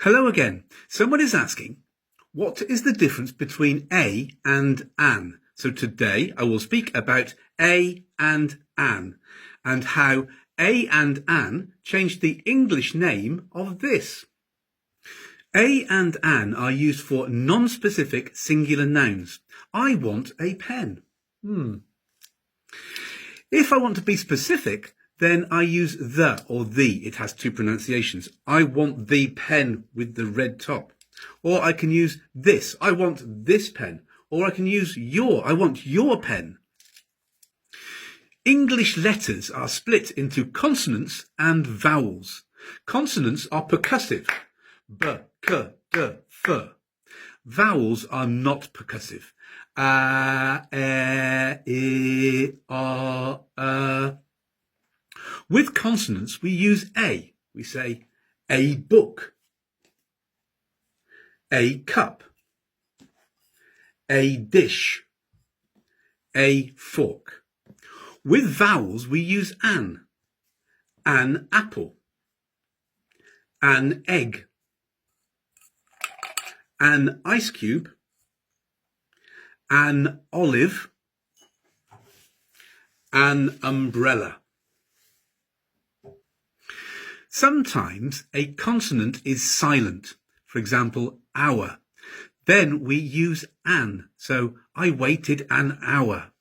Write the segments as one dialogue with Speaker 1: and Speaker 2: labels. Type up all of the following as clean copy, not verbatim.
Speaker 1: Hello again. Someone is asking, what is the difference between a and an? So today I will speak about a and an and how a and an changed the English name of this. A and an are used for non-specific singular nouns. I want a pen. If I want to be specific, then I use the or the. It has two pronunciations. I want the pen with the red top. Or I can use this. I want this pen. Or I can use your. I want your pen. English letters are split into consonants and vowels. Consonants are percussive. B, k, d, f. Vowels are not percussive. A, e, I, a. With consonants, we use a. We say a book, a cup, a dish, a fork. With vowels, we use an apple, an egg, an ice cube, an olive, an umbrella. Sometimes a consonant is silent, for example, hour. Then we use an, so I waited an hour.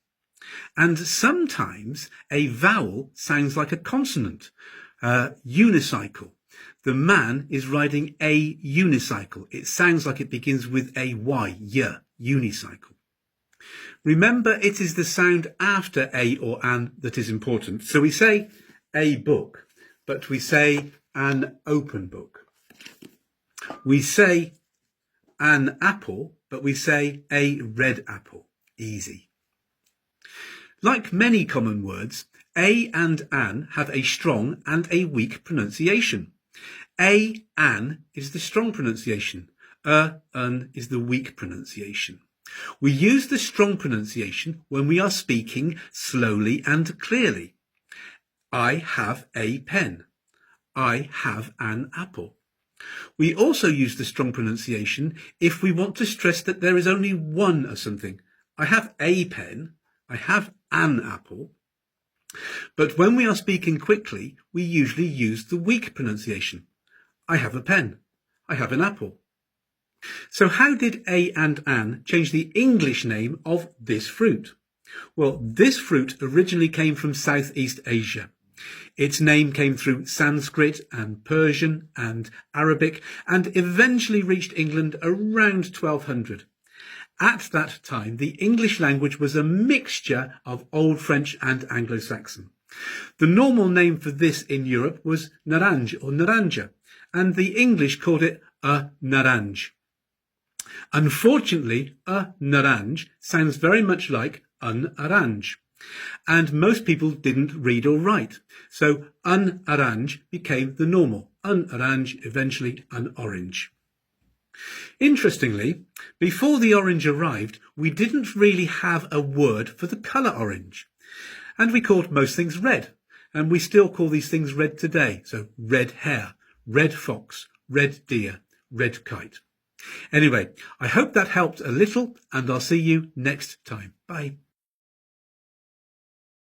Speaker 1: And sometimes a vowel sounds like a consonant, unicycle. The man is riding a unicycle. It sounds like it begins with a Y, unicycle. Remember, it is the sound after a or an that is important. So we say a book, but we say an open book. We say an apple, but we say a red apple. Easy. Like many common words, a and an have a strong and a weak pronunciation. An is the strong pronunciation. Un is the weak pronunciation. We use the strong pronunciation when we are speaking slowly and clearly. I have a pen. I have an apple. We also use the strong pronunciation if we want to stress that there is only one of something. I have a pen. I have an apple. But when we are speaking quickly, we usually use the weak pronunciation. I have a pen. I have an apple. So how did a and an change the English name of this fruit? Well, this fruit originally came from Southeast Asia. Its name came through Sanskrit and Persian and Arabic and eventually reached England around 1200. At that time, the English language was a mixture of Old French and Anglo-Saxon. The normal name for this in Europe was naranj or naranja, and the English called it a naranj. Unfortunately, a naranj sounds very much like un orange, and most people didn't read or write, so un orange became the normal. Un orange, eventually an orange. Interestingly, before the orange arrived, we didn't really have a word for the colour orange, and we called most things red, and we still call these things red today. So red hare, red fox, red deer, red kite. Anyway, I hope that helped a little, and I'll see you next time. Bye.